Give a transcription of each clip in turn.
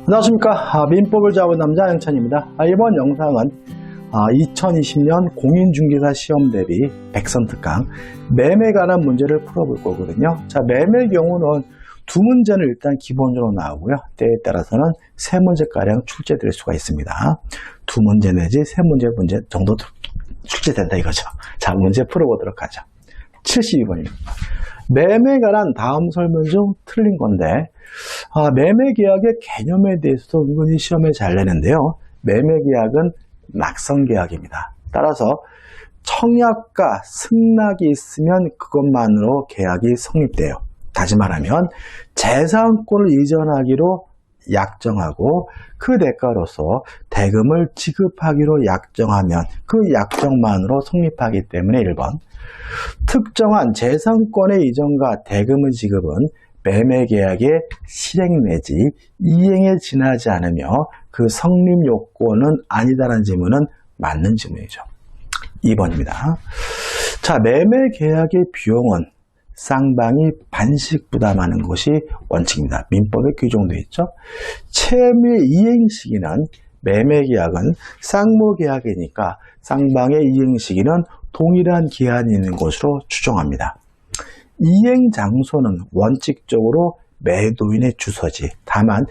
안녕하십니까. 민법을 잡은 남자 양찬입니다. 이번 영상은 2020년 공인중개사 시험 대비 100선 특강 매매에 관한 문제를 풀어볼 거거든요. 자, 매매의 경우는 두 문제는 일단 기본적으로 나오고요. 때에 따라서는 세 문제가량 출제될 수가 있습니다. 두 문제 내지 세 문제 정도 출제된다 이거죠. 자, 문제 풀어보도록 하죠. 72번입니다. 매매에 관한 다음 설명 중 틀린 건데, 매매 계약의 개념에 대해서도 은근히 시험에 잘 내는데요. 매매 계약은 낙선 계약입니다. 따라서 청약과 승낙이 있으면 그것만으로 계약이 성립돼요. 다시 말하면 재산권을 이전하기로 약정하고 그 대가로서 대금을 지급하기로 약정하면 그 약정만으로 성립하기 때문에 1번. 특정한 재산권의 이전과 대금의 지급은 매매계약의 실행 내지 이행에 지나지 않으며 그 성립 요건은 아니다라는 질문은 맞는 질문이죠. 2번입니다. 자, 매매계약의 비용은 쌍방이 반씩 부담하는 것이 원칙입니다. 민법에 규정되어 있죠. 채무의 이행 시기는 매매계약은 쌍무계약이니까 쌍방의 이행 시기는 동일한 기한이 있는 것으로 추정합니다. 이행 장소는 원칙적으로 매도인의 주소지. 다만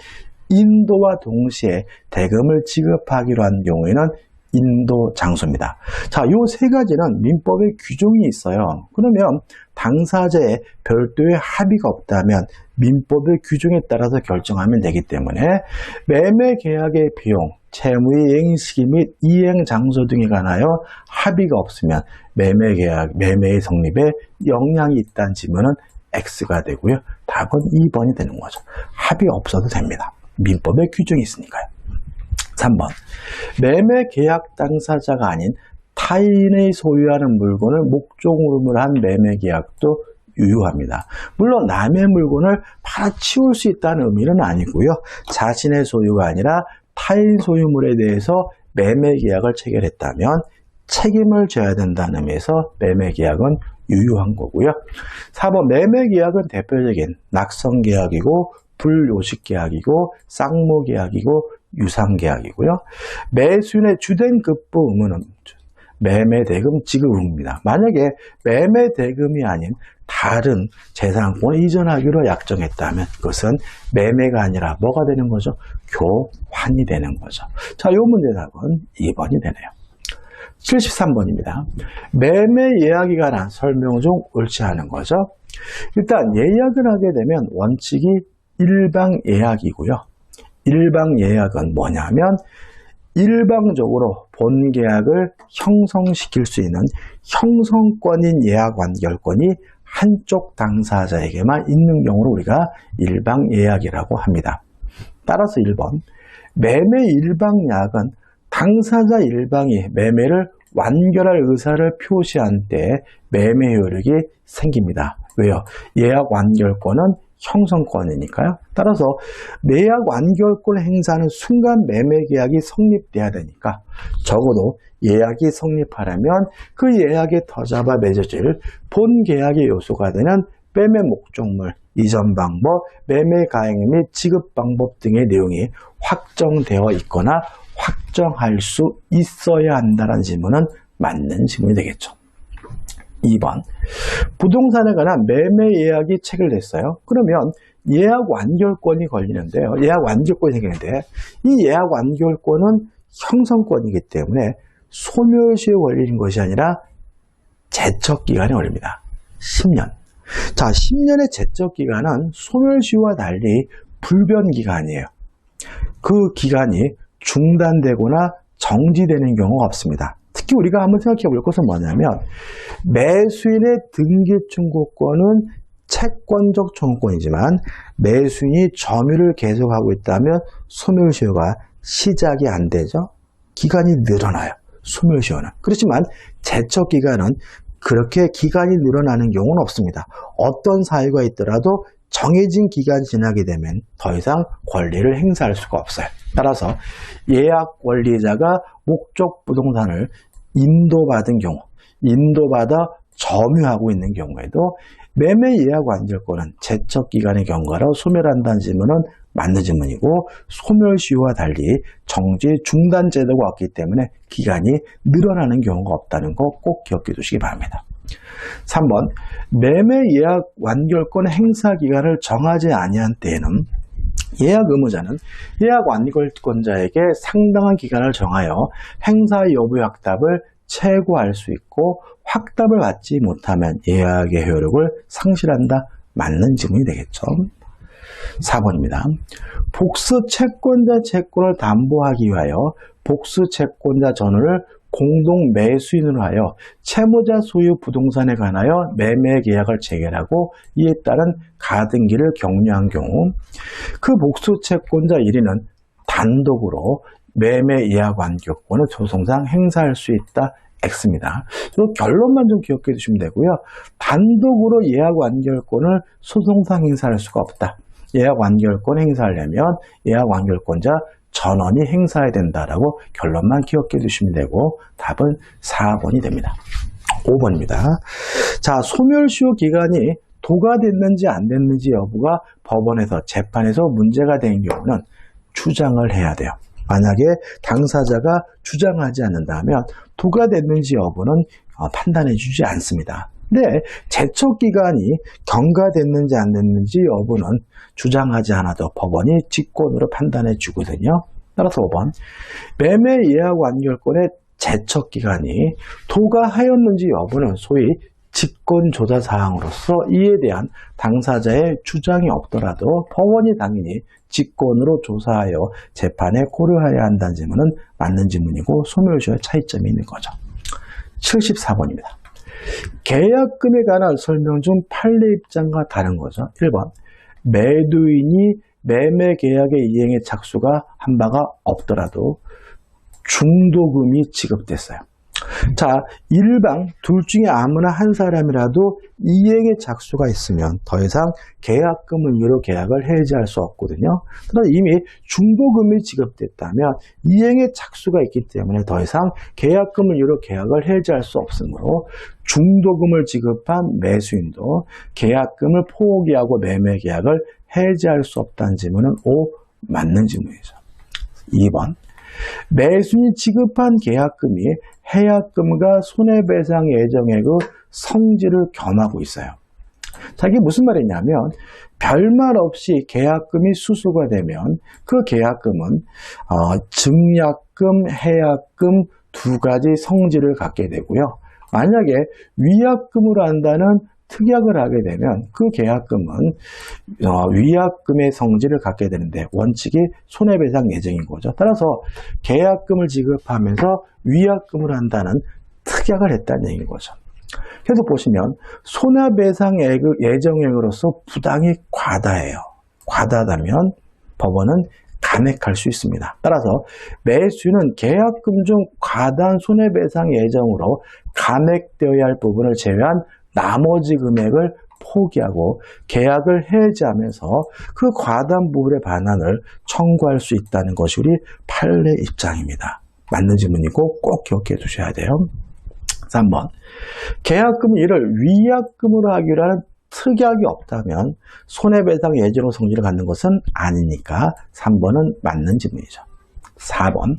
인도와 동시에 대금을 지급하기로 한 경우에는 인도 장소입니다. 자, 요 세 가지는 민법에 규정이 있어요. 그러면 당사자의 별도의 합의가 없다면 민법의 규정에 따라서 결정하면 되기 때문에 매매 계약의 비용, 채무의 이행 시기 및 이행 장소 등에 관하여 합의가 없으면 매매 계약, 매매의 성립에 영향이 있다는 질문은 X가 되고요. 답은 2번이 되는 거죠. 합의 없어도 됩니다. 민법에 규정이 있으니까요. 3번. 매매 계약 당사자가 아닌 타인의 소유하는 물건을 목적으로 한 매매 계약도 유효합니다. 물론 남의 물건을 팔아치울 수 있다는 의미는 아니고요. 자신의 소유가 아니라 타인 소유물에 대해서 매매 계약을 체결했다면 책임을 져야 된다는 의미에서 매매 계약은 유효한 거고요. 4번. 매매 계약은 대표적인 낙선 계약이고 불요식 계약이고 쌍무 계약이고 유상 계약이고요. 매수인의 주된 급부 의무는 매매 대금 지급 의무입니다. 만약에 매매 대금이 아닌 다른 재산권을 이전하기로 약정했다면 그것은 매매가 아니라 뭐가 되는 거죠? 교환이 되는 거죠. 자, 이 문제 답은 2번이 되네요. 73번입니다. 매매 예약에 관한 설명 중 옳지 않은 거죠. 일단 예약을 하게 되면 원칙이 일방 예약이고요. 일방 예약은 뭐냐면 일방적으로 본 계약을 형성시킬 수 있는 형성권인 예약 완결권이 한쪽 당사자에게만 있는 경우를 우리가 일방 예약이라고 합니다. 따라서 1번. 매매 일방 예약은 당사자 일방이 매매를 완결할 의사를 표시한 때 매매 효력이 생깁니다. 왜요? 예약 완결권은 형성권이니까요. 따라서 매약 완결권을 행사하는 순간 매매 계약이 성립돼야 되니까 적어도 예약이 성립하려면 그 예약에 더잡아 맺어질 본 계약의 요소가 되는 매매 목적물, 이전 방법, 매매 가행 및 지급 방법 등의 내용이 확정되어 있거나 확정할 수 있어야 한다는 질문은 맞는 질문이 되겠죠. 2번. 부동산에 관한 매매 예약이 체결됐어요. 그러면 예약 완결권이 걸리는데요. 예약 완결권이 생기는데 이 예약 완결권은 형성권이기 때문에 소멸시효에 걸리는 것이 아니라 제척기간에 걸립니다. 10년. 자, 10년의 제척기간은 소멸시효와 달리 불변기간이에요. 그 기간이 중단되거나 정지되는 경우가 없습니다. 특히 우리가 한번 생각해 볼 것은 뭐냐면 매수인의 등기청구권은 채권적 청구권이지만 매수인이 점유를 계속하고 있다면 소멸시효가 시작이 안 되죠. 기간이 늘어나요. 소멸시효는. 그렇지만 제척기간은 그렇게 기간이 늘어나는 경우는 없습니다. 어떤 사유가 있더라도 정해진 기간이 지나게 되면 더 이상 권리를 행사할 수가 없어요. 따라서 예약 권리자가 목적 부동산을 인도받은 경우, 인도받아 점유하고 있는 경우에도 매매 예약 완결권은 제척기간의 경과로 소멸한다는 질문은 맞는 질문이고 소멸시효와 달리 정지 중단 제도가 없기 때문에 기간이 늘어나는 경우가 없다는 거 꼭 기억해 두시기 바랍니다. 3번 매매 예약 완결권 행사 기간을 정하지 아니한 때에는 예약 의무자는 예약 완결권자에게 상당한 기간을 정하여 행사 여부의 확답을 최고할 수 있고 확답을 받지 못하면 예약의 효력을 상실한다. 맞는 질문이 되겠죠. 4번입니다. 복수 채권자 채권을 담보하기 위하여 복수 채권자 전원을 공동 매수인으로 하여 채무자 소유 부동산에 관하여 매매 계약을 체결하고 이에 따른 가등기를 격려한 경우 그 복수 채권자 1인은 단독으로 매매 예약 완결권을 소송상 행사할 수 있다. X입니다. 결론만 좀 기억해 두시면 되고요. 단독으로 예약 완결권을 소송상 행사할 수가 없다. 예약 완결권 행사하려면 예약 완결권자 전원이 행사해야 된다라고 결론만 기억해 두시면 되고 답은 4번이 됩니다. 5번입니다. 자, 소멸시효 기간이 도가됐는지 안 됐는지 여부가 법원에서 재판에서 문제가 된 경우는 주장을 해야 돼요. 만약에 당사자가 주장하지 않는다면 도가됐는지 여부는 판단해 주지 않습니다. 근데 제척기간이 경과됐는지 안 됐는지 여부는 주장하지 않아도 법원이 직권으로 판단해 주거든요. 따라서 5번 매매 예약 완결권의 제척기간이 도가하였는지 여부는 소위 직권조사 사항으로서 이에 대한 당사자의 주장이 없더라도 법원이 당연히 직권으로 조사하여 재판에 고려해야 한다는 질문은 맞는 질문이고 소멸시효의 차이점이 있는 거죠. 74번입니다. 계약금에 관한 설명 중 판례 입장과 다른 거죠. 1번 매도인이 매매 계약의 이행에 착수가 한 바가 없더라도 중도금이 지급됐어요. 자, 일방 둘 중에 아무나 한 사람이라도 이행에 착수가 있으면 더 이상 계약금을 이유로 계약을 해지할 수 없거든요. 그러나 이미 중도금이 지급됐다면 이행에 착수가 있기 때문에 더 이상 계약금을 이유로 계약을 해지할 수 없으므로 중도금을 지급한 매수인도 계약금을 포기하고 매매 계약을 해지할 수 없다는 질문은 O 맞는 질문이죠. 2번 매수인이 지급한 계약금이 해약금과 손해배상 예정액의 성질을 겸하고 있어요. 자, 이게 무슨 말이냐면 별말 없이 계약금이 수수가 되면 그 계약금은 증약금, 해약금 두 가지 성질을 갖게 되고요. 만약에 위약금으로 한다는 특약을 하게 되면 그 계약금은 위약금의 성질을 갖게 되는데 원칙이 손해배상 예정인 거죠. 따라서 계약금을 지급하면서 위약금을 한다는 특약을 했다는 얘기인 거죠. 그래서 보시면 손해배상 예정액으로서 부당이 과다해요. 과다하다면 법원은 감액할 수 있습니다. 따라서 매수인은 계약금 중 과다한 손해배상 예정으로 감액되어야 할 부분을 제외한 나머지 금액을 포기하고 계약을 해지하면서 그 과다한 부분의 반환을 청구할 수 있다는 것이 우리 판례 입장입니다. 맞는 질문이고 꼭 기억해 두셔야 돼요. 3번 계약금 일을 위약금으로 하기로 하는 특약이 없다면 손해배상 예정으로 성질을 갖는 것은 아니니까 3번은 맞는 질문이죠. 4번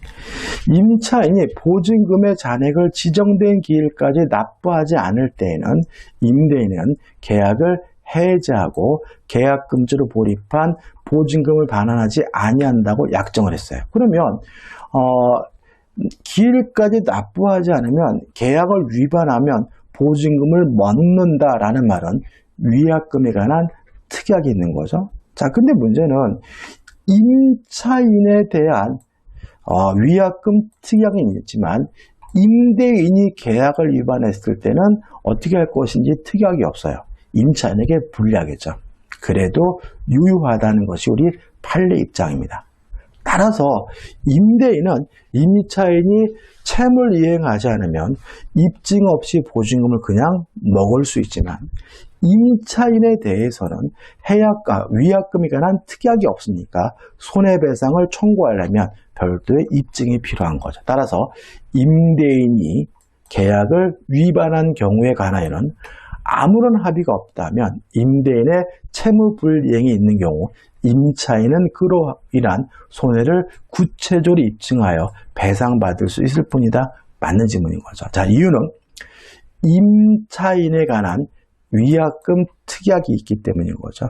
임차인이 보증금의 잔액을 지정된 기일까지 납부하지 않을 때에는 임대인은 계약을 해지하고 계약금지로 몰입한 보증금을 반환하지 아니한다고 약정을 했어요. 그러면 기일까지 납부하지 않으면 계약을 위반하면 보증금을 먹는다라는 말은 위약금에 관한 특약이 있는 거죠. 자, 근데 문제는 임차인에 대한 위약금 특약이 있지만 임대인이 계약을 위반했을 때는 어떻게 할 것인지 특약이 없어요. 임차인에게 불리하겠죠. 그래도 유효하다는 것이 우리 판례 입장입니다. 따라서 임대인은 임차인이 채무를 이행하지 않으면 입증 없이 보증금을 그냥 먹을 수 있지만 임차인에 대해서는 위약금에 관한 특약이 없으니까 손해배상을 청구하려면 별도의 입증이 필요한 거죠. 따라서 임대인이 계약을 위반한 경우에 관하여는 아무런 합의가 없다면 임대인의 채무 불이행이 있는 경우 임차인은 그로 인한 손해를 구체적으로 입증하여 배상받을 수 있을 뿐이다. 맞는 질문인 거죠. 자, 이유는 임차인에 관한 위약금 특약이 있기 때문인 거죠.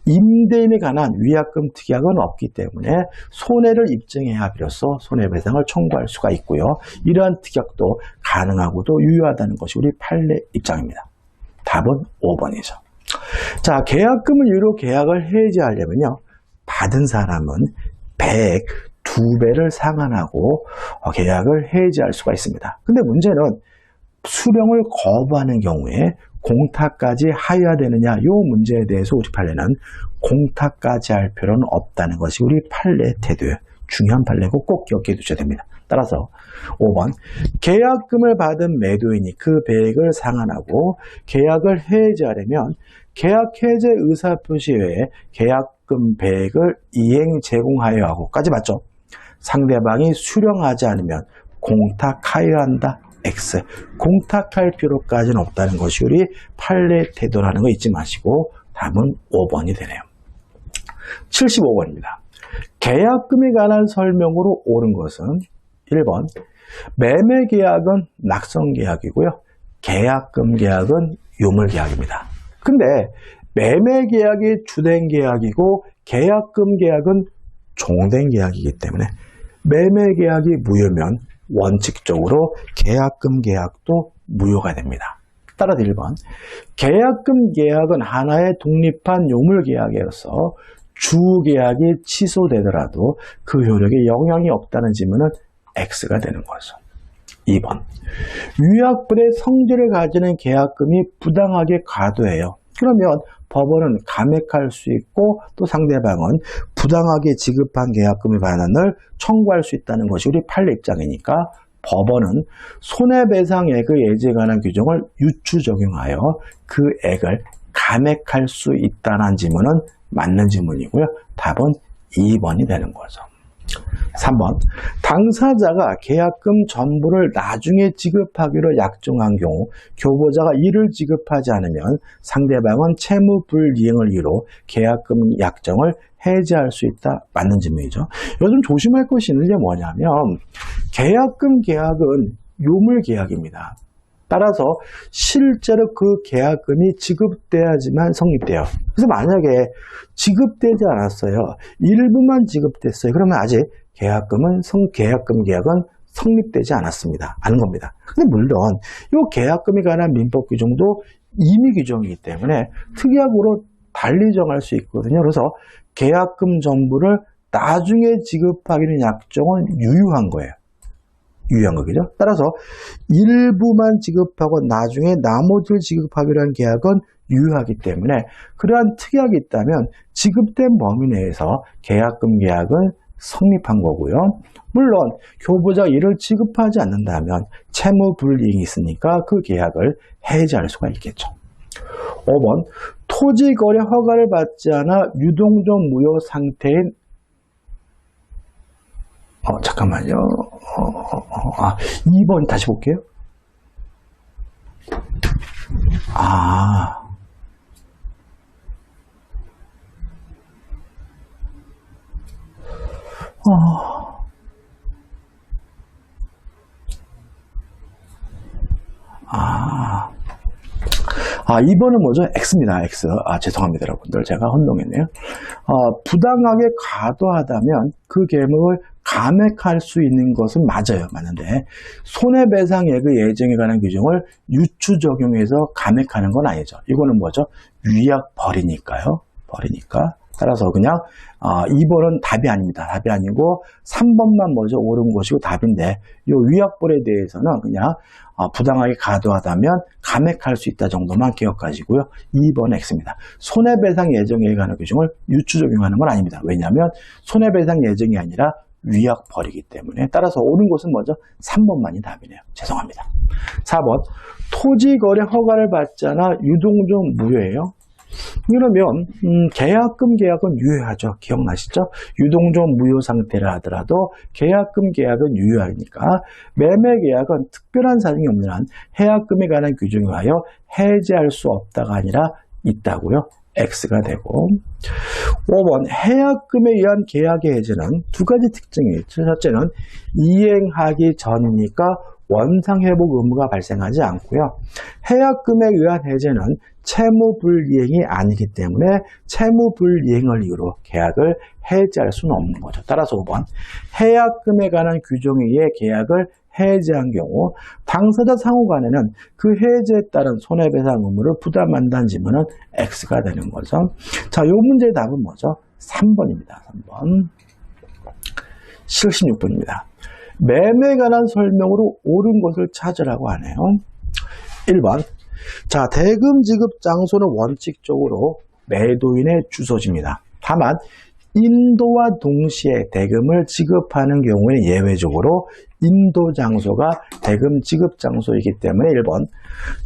임대인에 관한 위약금 특약은 없기 때문에 손해를 입증해야 비로소 손해배상을 청구할 수가 있고요. 이러한 특약도 가능하고도 유효하다는 것이 우리 판례 입장입니다. 답은 5번이죠. 자, 계약금을 이유로 계약을 해지하려면요. 받은 사람은 102배를 상환하고 계약을 해지할 수가 있습니다. 근데 문제는 수령을 거부하는 경우에 공탁까지 하여야 되느냐, 이 문제에 대해서 우리 판례는 공탁까지 할 필요는 없다는 것이 우리 판례 태도의 중요한 판례고 꼭 기억해 두셔야 됩니다. 따라서 5번, 계약금을 받은 매도인이 그 배액을 상환하고 계약을 해지하려면 계약 해제 의사표시 외에 계약금 배액을 이행 제공하여야 하고까지 맞죠? 상대방이 수령하지 않으면 공탁하여야 한다. X. 공탁할 필요까지는 없다는 것이 우리 판례 태도라는 거 잊지 마시고 답은 5번이 되네요. 75번입니다. 계약금에 관한 설명으로 옳은 것은 1번, 매매계약은 낙선계약이고요. 계약금 계약은 유물계약입니다. 근데 매매계약이 주된 계약이고 계약금 계약은 종된 계약이기 때문에 매매계약이 무효면 원칙적으로 계약금 계약도 무효가 됩니다. 따라서 1번, 계약금 계약은 하나의 독립한 유물계약이어서 주계약이 취소되더라도 그 효력에 영향이 없다는 질문은 X가 되는 거죠. 2번, 위약분의 성질을 가지는 계약금이 부당하게 과도해요. 그러면 법원은 감액할 수 있고 또 상대방은 부당하게 지급한 계약금의 반환을 청구할 수 있다는 것이 우리 판례 입장이니까 법원은 손해배상액의 예제에 관한 규정을 유추 적용하여 그 액을 감액할 수 있다는 질문은 맞는 질문이고요. 답은 2번이 되는 거죠. 3번, 당사자가 계약금 전부를 나중에 지급하기로 약정한 경우 교보자가 이를 지급하지 않으면 상대방은 채무 불이행을 이유로 계약금 약정을 해지할 수 있다. 맞는 질문이죠. 요즘 조심할 것이 있는 게 뭐냐면 계약금 계약은 유물 계약입니다. 따라서 실제로 그 계약금이 지급돼야지만 성립돼요. 그래서 만약에 지급되지 않았어요. 일부만 지급됐어요. 그러면 아직 계약금 계약은 성립되지 않았습니다. 아는 겁니다. 근데 물론 이 계약금에 관한 민법 규정도 임의 규정이기 때문에 특약으로 달리 정할 수 있거든요. 그래서 계약금 전부를 나중에 지급하기는 약정은 유효한 거예요. 유효한 거겠죠. 따라서 일부만 지급하고 나중에 나머지를 지급하기로 한 계약은 유효하기 때문에 그러한 특약이 있다면 지급된 범위 내에서 계약금 계약은 성립한 거고요. 물론 교보자가 이를 지급하지 않는다면 채무 불이익이 있으니까 그 계약을 해지할 수가 있겠죠. 5번, 토지거래 허가를 받지 않아 유동적 무효 상태인 잠깐만요. 2번 다시 볼게요. 이번은 뭐죠? X입니다. X. 죄송합니다, 여러분들. 제가 혼동했네요. 부당하게 과도하다면 그 계획을 감액할 수 있는 것은 맞아요. 맞는데 손해배상액의 예정에 관한 규정을 유추 적용해서 감액하는 건 아니죠. 이거는 뭐죠? 위약 벌이니까요. 벌이니까. 따라서 그냥 2번은 답이 아닙니다. 답이 아니고 3번만 먼저 옳은 것이고 답인데 이 위약벌에 대해서는 그냥 부당하게 과도하다면 감액할 수 있다 정도만 기억하시고요. 2번 X입니다. 손해배상 예정에 관한 규정을 유추 적용하는 건 아닙니다. 왜냐하면 손해배상 예정이 아니라 위약벌이기 때문에 따라서 옳은 것은 먼저 3번만이 답이네요. 죄송합니다. 4번, 토지거래 허가를 받지 않아 유동적 무효예요. 그러면 계약금 계약은 유효하죠. 기억나시죠? 유동적 무효 상태라 하더라도 계약금 계약은 유효하니까 매매 계약은 특별한 사정이 없는 한 해약금에 관한 규정에 하여 해지할 수 없다가 아니라 있다고요. X가 되고 5번 해약금에 의한 계약의 해제는 두 가지 특징이 있죠. 첫째는 이행하기 전이니까 원상회복 의무가 발생하지 않고요. 해약금에 의한 해제는 채무불이행이 아니기 때문에 채무불이행을 이유로 계약을 해지할 수는 없는 거죠. 따라서 5번 해약금에 관한 규정에 의해 계약을 해지한 경우 당사자 상호간에는 그 해지에 따른 손해배상 의무를 부담한다는 지문은 X가 되는 거죠. 자, 이 문제의 답은 뭐죠? 3번입니다. 3번. 76번입니다. 매매에 관한 설명으로 옳은 것을 찾으라고 하네요. 1번. 자, 대금 지급 장소는 원칙적으로 매도인의 주소지입니다. 다만 인도와 동시에 대금을 지급하는 경우에 예외적으로 인도 장소가 대금 지급 장소이기 때문에 1번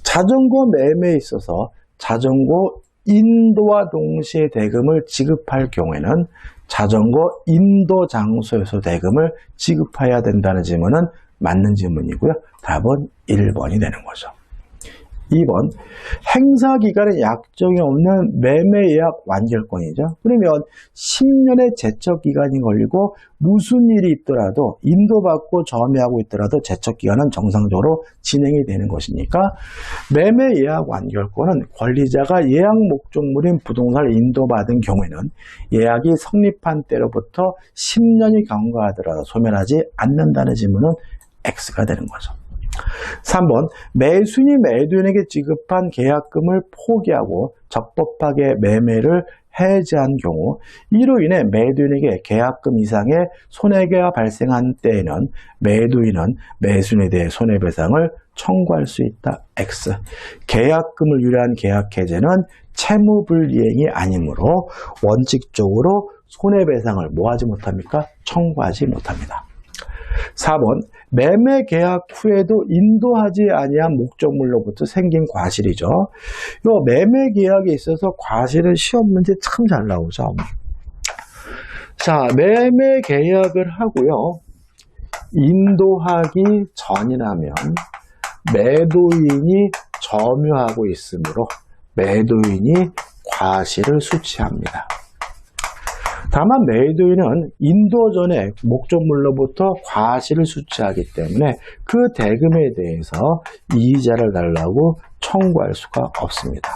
자전거 매매에 있어서 자전거 인도와 동시에 대금을 지급할 경우에는 자전거 인도 장소에서 대금을 지급해야 된다는 질문은 맞는 질문이고요. 답은 1번이 되는 거죠. 2번 행사기간에 약정이 없는 매매예약 완결권이죠. 그러면 10년의 제척기간이 걸리고 무슨 일이 있더라도 인도받고 점유하고 있더라도 제척기간은 정상적으로 진행이 되는 것이니까 매매예약 완결권은 권리자가 예약 목적물인 부동산을 인도받은 경우에는 예약이 성립한 때로부터 10년이 경과하더라도 소멸하지 않는다는 질문은 X가 되는 거죠. 3번 매수인이 매도인에게 지급한 계약금을 포기하고 적법하게 매매를 해지한 경우 이로 인해 매도인에게 계약금 이상의 손해가 발생한 때에는 매도인은 매수인에 대해 손해배상을 청구할 수 있다. X. 계약금을 유래한 계약해제는 채무불이행이 아니므로 원칙적으로 손해배상을 뭐하지 못합니까? 청구하지 못합니다. 4번 매매 계약 후에도 인도하지 아니한 목적물로부터 생긴 과실이죠. 이 매매 계약에 있어서 과실은 시험 문제 참 잘 나오죠. 자, 매매 계약을 하고요. 인도하기 전이라면 매도인이 점유하고 있으므로 매도인이 과실을 수취합니다. 다만 매도인은 인도 전에 목적물로부터 과실을 수취하기 때문에 그 대금에 대해서 이자를 달라고 청구할 수가 없습니다.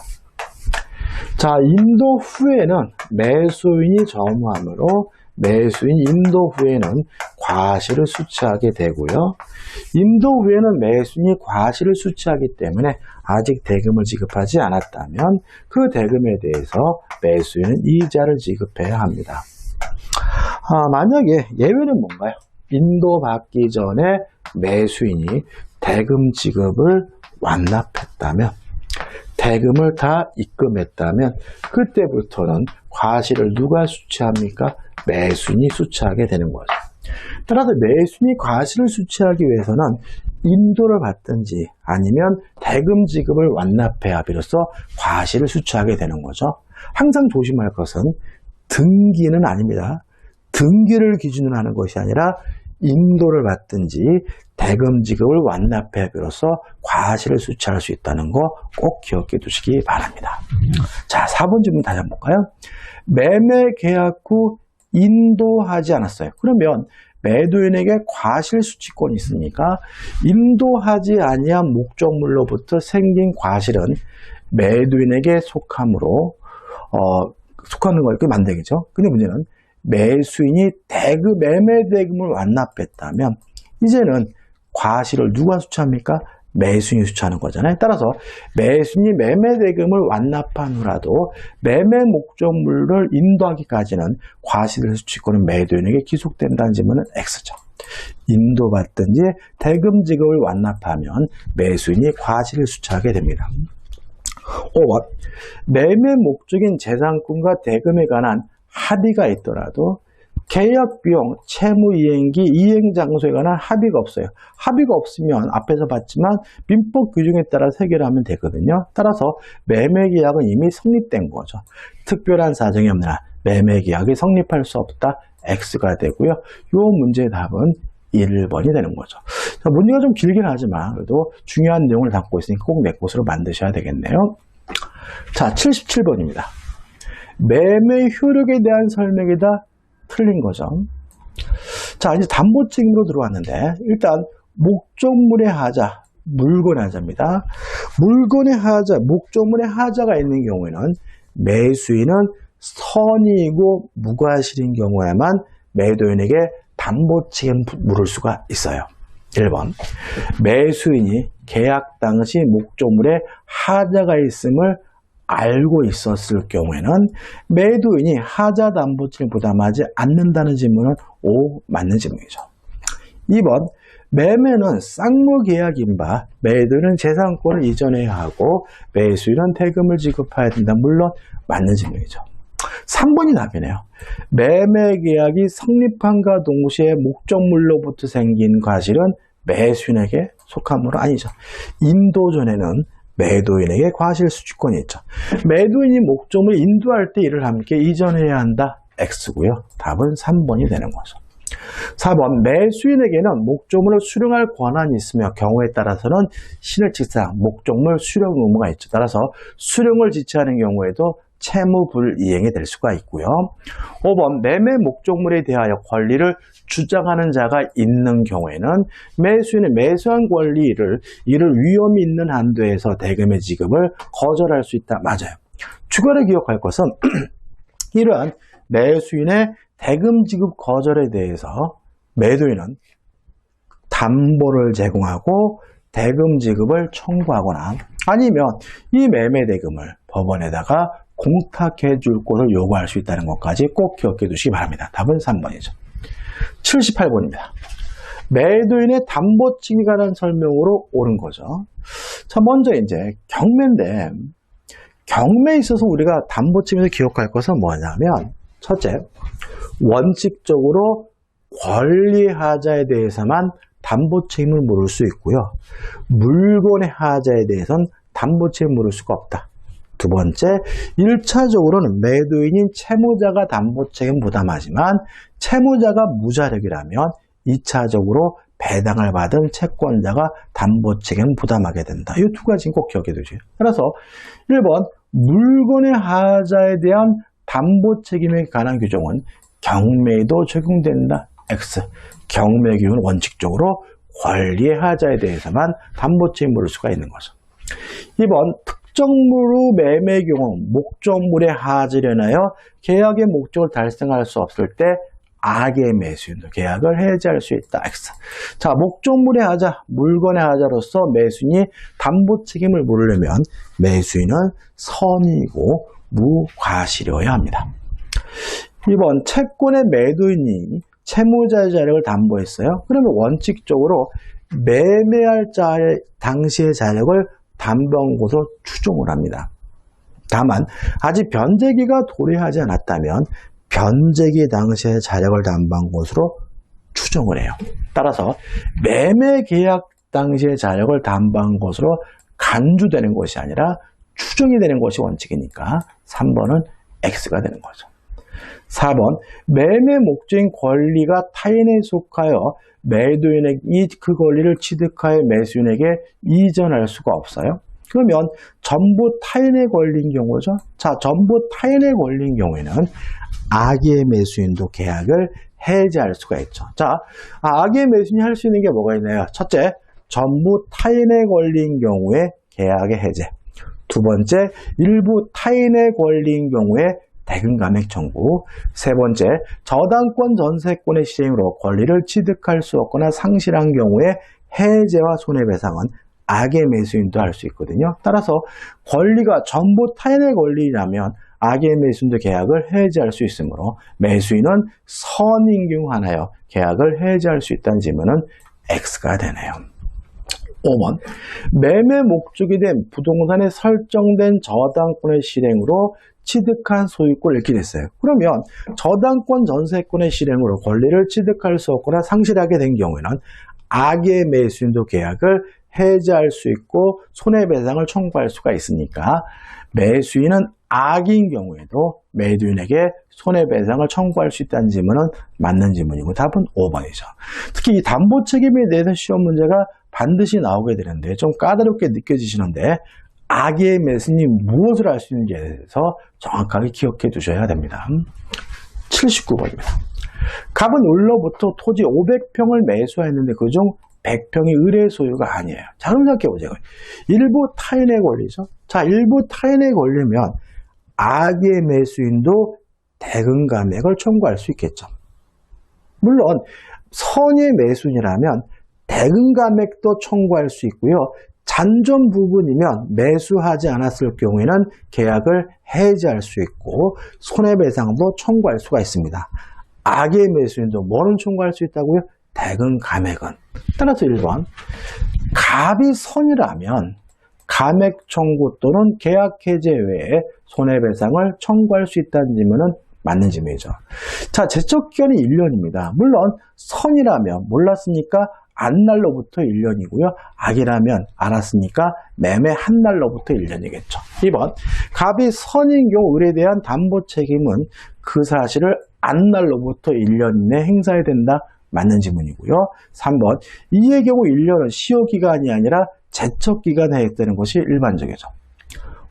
자, 인도 후에는 매수인이 점유하므로 매수인 인도 후에는 과실을 수취하게 되고요. 인도 후에는 매수인이 과실을 수취하기 때문에 아직 대금을 지급하지 않았다면 그 대금에 대해서 매수인은 이자를 지급해야 합니다. 만약에 예외는 뭔가요? 인도받기 전에 매수인이 대금 지급을 완납했다면 대금을 다 입금했다면 그때부터는 과실을 누가 수취합니까? 매수인이 수취하게 되는 거죠. 따라서 매수인이 과실을 수취하기 위해서는 인도를 받든지 아니면 대금 지급을 완납해야 비로소 과실을 수취하게 되는 거죠. 항상 조심할 것은 등기는 아닙니다. 등기를 기준으로 하는 것이 아니라 인도를 받든지 대금 지급을 완납해 비로소 과실을 수취할 수 있다는 거 꼭 기억해 두시기 바랍니다. 자, 4번 질문 다시 한번 볼까요? 매매 계약 후 인도하지 않았어요. 그러면 매도인에게 과실 수취권이 있으니까 인도하지 아니한 목적물로부터 생긴 과실은 매도인에게 속하므로 속하는 걸 이렇게 만들겠죠. 근데 문제는 매수인이 매매 대금을 완납했다면 이제는 과실을 누가 수취합니까? 매수인이 수취하는 거잖아요. 따라서 매수인이 매매 대금을 완납한 후라도 매매 목적물을 인도하기까지는 과실 수취권은 매도인에게 기속된다는 질문은 X죠. 인도받든지 대금 지급을 완납하면 매수인이 과실을 수취하게 됩니다. 5번 매매 목적인 재산권과 대금에 관한 합의가 있더라도 계약 비용, 채무 이행기, 이행 장소에 관한 합의가 없어요. 합의가 없으면 앞에서 봤지만 민법 규정에 따라 해결을 하면 되거든요. 따라서 매매 계약은 이미 성립된 거죠. 특별한 사정이 없는 한 매매 계약이 성립할 수 없다. X가 되고요. 이 문제의 답은 1번이 되는 거죠. 자, 문제가 좀 길긴 하지만 그래도 중요한 내용을 담고 있으니까 꼭 내 것으로 만드셔야 되겠네요. 자, 77번입니다. 매매 효력에 대한 설명이 다 틀린 거죠. 자, 이제 담보 책임으로 들어왔는데 일단 목적물의 하자, 물건의 하자입니다. 물건의 하자, 목적물의 하자가 있는 경우에는 매수인은 선의이고 무과실인 경우에만 매도인에게 담보 책임을 물을 수가 있어요. 1번, 매수인이 계약 당시 목적물에 하자가 있음을 알고 있었을 경우에는 매도인이 하자 담보 책임을 부담하지 않는다는 질문은 O, 맞는 질문이죠. 2번, 매매는 쌍무 계약인 바 매도인은 재산권을 이전해야 하고 매수인은 대금을 지급해야 된다. 물론 맞는 질문이죠. 3번이 답이네요. 매매 계약이 성립함과 동시에 목적물로부터 생긴 과실은 매수인에게 속한 물은 아니죠. 인도전에는 매도인에게 과실 수취권이 있죠. 매도인이 목적물을 인도할 때 이를 함께 이전해야 한다. X고요. 답은 3번이 되는 거죠. 4번, 매수인에게는 목적물을 수령할 권한이 있으며 경우에 따라서는 신의칙상 목적물 수령 의무가 있죠. 따라서 수령을 지체하는 경우에도 채무 불이행이 될 수가 있고요. 5번, 매매 목적물에 대하여 권리를 주장하는 자가 있는 경우에는 매수인의 매수한 권리를 이를 위험이 있는 한도에서 대금의 지급을 거절할 수 있다. 맞아요. 추가로 기억할 것은 이러한 매수인의 대금 지급 거절에 대해서 매도인은 담보를 제공하고 대금 지급을 청구하거나 아니면 이 매매 대금을 법원에다가 공탁해 줄 것을 요구할 수 있다는 것까지 꼭 기억해 두시기 바랍니다. 답은 3번이죠. 78번입니다. 매도인의 담보 책임에 관한 설명으로 옳은 거죠. 자, 먼저 이제 경매인데 경매에 있어서 우리가 담보 책임에서 기억할 것은 뭐냐면 첫째, 원칙적으로 권리 하자에 대해서만 담보 책임을 물을 수 있고요. 물건의 하자에 대해서는 담보 책임을 물을 수가 없다. 두 번째, 1차적으로는 매도인인 채무자가 담보 책임 부담하지만 채무자가 무자력이라면 2차적으로 배당을 받은 채권자가 담보 책임 부담하게 된다. 이 두 가지는 꼭 기억해 두세요. 따라서 1번, 물건의 하자에 대한 담보 책임에 관한 규정은 경매에도 적용된다. X. 경매 규정은 원칙적으로 권리의 하자에 대해서만 담보 책임을 물을 수가 있는 거죠. 2번, 특정물의 매매 경우 목적물의 하자를 인하여 계약의 목적을 달성할 수 없을 때 악의 매수인도 계약을 해지할 수 있다. X. 자, 목적물의 하자, 물건의 하자로서 매수인이 담보 책임을 물으려면 매수인은 선의이고 무과실이어야 합니다. 2번, 채권의 매도인이 채무자의 자력을 담보했어요. 그러면 원칙적으로 매매할 자의 당시의 자력을 담보한 것으로 추정을 합니다. 다만 아직 변제기가 도래하지 않았다면 변제기 당시의 자력을 담보한 것으로 추정을 해요. 따라서 매매 계약 당시의 자력을 담보한 것으로 간주되는 것이 아니라 추정이 되는 것이 원칙이니까 3번은 X가 되는 거죠. 4번, 매매 목적인 권리가 타인에 속하여 매도인이 그 권리를 취득하여 매수인에게 이전할 수가 없어요. 그러면 전부 타인의 권리인 경우죠. 자, 전부 타인의 권리인 경우에는 악의 매수인도 계약을 해지할 수가 있죠. 자, 악의 매수인이 할 수 있는 게 뭐가 있나요? 첫째, 전부 타인의 권리인 경우에 계약의 해제. 두 번째, 일부 타인의 권리인 경우에 대금 감액 청구. 세 번째, 저당권 전세권의 실행으로 권리를 취득할 수 없거나 상실한 경우에 해제와 손해배상은 악의 매수인도 할 수 있거든요. 따라서 권리가 전부 타인의 권리라면 악의 매수인도 계약을 해지할 수 있으므로 매수인은 선인 경우 하나여 계약을 해지할 수 있다는 질문은 X가 되네요. 5번, 매매 목적이 된 부동산에 설정된 저당권의 실행으로 취득한 소유권을 잃게 됐어요. 그러면 저당권 전세권의 실행으로 권리를 취득할 수 없거나 상실하게 된 경우에는 악의 매수인도 계약을 해지할 수 있고 손해배상을 청구할 수가 있으니까 매수인은 악인 경우에도 매도인에게 손해배상을 청구할 수 있다는 질문은 맞는 질문이고 답은 5번이죠. 특히 이 담보 책임에 대해서 시험 문제가 반드시 나오게 되는데 좀 까다롭게 느껴지시는데 악의 매수인이 무엇을 할 수 있는지에 대해서 정확하게 기억해 두셔야 됩니다. 79번입니다. 갑은 을로부터 토지 500평을 매수했는데 그중 100평이 을의 소유가 아니에요. 자, 그럼 생각해보세요. 일부 타인의 권리죠. 자, 일부 타인의 권리면 악의 매수인도 대금 감액을 청구할 수 있겠죠. 물론 선의 매수인이라면 대금 감액도 청구할 수 있고요. 잔존 부분이면 매수하지 않았을 경우에는 계약을 해지할 수 있고 손해배상도 청구할 수가 있습니다. 악의 매수인도 뭐는 청구할 수 있다고요? 대금 감액은. 따라서 1번 갑이 선이라면 감액 청구 또는 계약 해제 외에 손해배상을 청구할 수 있다는 질문은 맞는 질문이죠. 자, 제척기간이 1년입니다. 물론 선이라면 몰랐으니까 안날로부터 1년이고요. 악이라면 알았으니까 매매 한 날로부터 1년이겠죠. 2번 갑이 선인 경우 을에 대한 담보 책임은 그 사실을 안날로부터 1년 이내 행사해야 된다. 맞는 질문이고요. 3번 이의 경우 1년은 시효기간이 아니라 제척기간에 해당되는 것이 일반적이죠.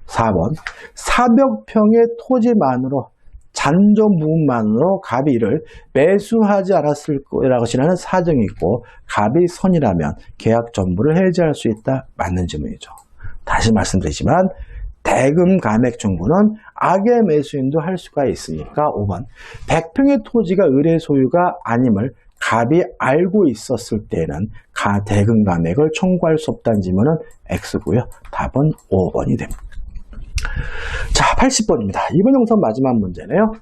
4번 400평의 토지만으로 잔존 부분만으로 갑이 이를 매수하지 않았을 것이라는 사정이 있고 갑이 선이라면 계약 전부를 해지할 수 있다. 맞는 질문이죠. 다시 말씀드리지만 대금 감액 청구는 악의 매수인도 할 수가 있으니까 5번 100평의 토지가 을의 소유가 아님을 갑이 알고 있었을 때는 대금 감액을 청구할 수 없다는 질문은 X고요. 답은 5번이 됩니다. 자, 80번입니다. 이번 영상 마지막 문제네요.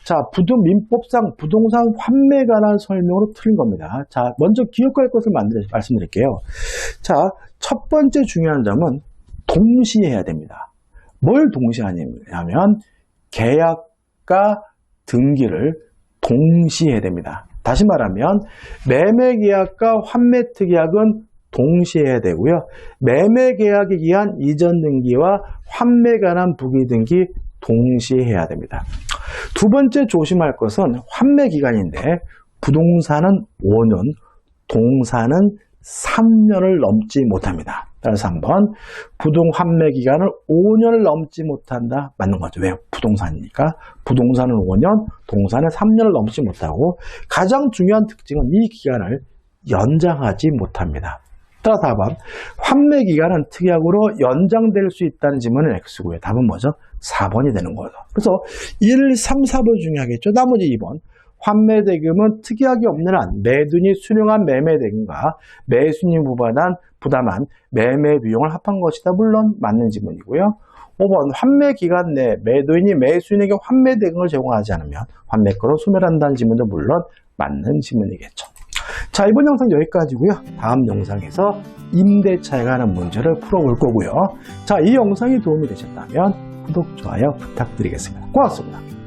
자, 민법상 부동산 환매에 관한 설명으로 틀린 겁니다. 자, 먼저 기억할 것을 말씀드릴게요. 자, 첫 번째 중요한 점은 동시에 해야 됩니다. 뭘 동시에 하냐면 계약과 등기를 동시에 해야 됩니다. 다시 말하면 매매계약과 환매특약은 동시에 해야 되고요. 매매계약에 의한 이전 등기와 환매에 관한 부기 등기 동시에 해야 됩니다. 두 번째 조심할 것은 환매기간인데 부동산은 5년, 동산은 3년을 넘지 못합니다. 따라서 3번 환매기간을 5년을 넘지 못한다. 맞는 거죠. 왜요? 부동산이니까. 부동산은 5년, 동산은 3년을 넘지 못하고 가장 중요한 특징은 이 기간을 연장하지 못합니다. 따라서 4번 환매기간은 특약으로 연장될 수 있다는 질문은 X고요. 답은 뭐죠? 4번이 되는 거죠. 그래서 1, 3, 4번 중요하겠죠. 나머지 2번 환매대금은 특약이 없는 한 매도인이 수령한 매매대금과 매수인이 부담한 매매 비용을 합한 것이다. 물론 맞는 질문이고요. 5번 환매기간 내 매도인이 매수인에게 환매대금을 제공하지 않으면 환매권을 소멸한다는 질문도 물론 맞는 질문이겠죠. 자, 이번 영상 여기까지고요. 다음 영상에서 임대차에 관한 문제를 풀어볼 거고요. 자, 이 영상이 도움이 되셨다면 구독, 좋아요 부탁드리겠습니다. 고맙습니다.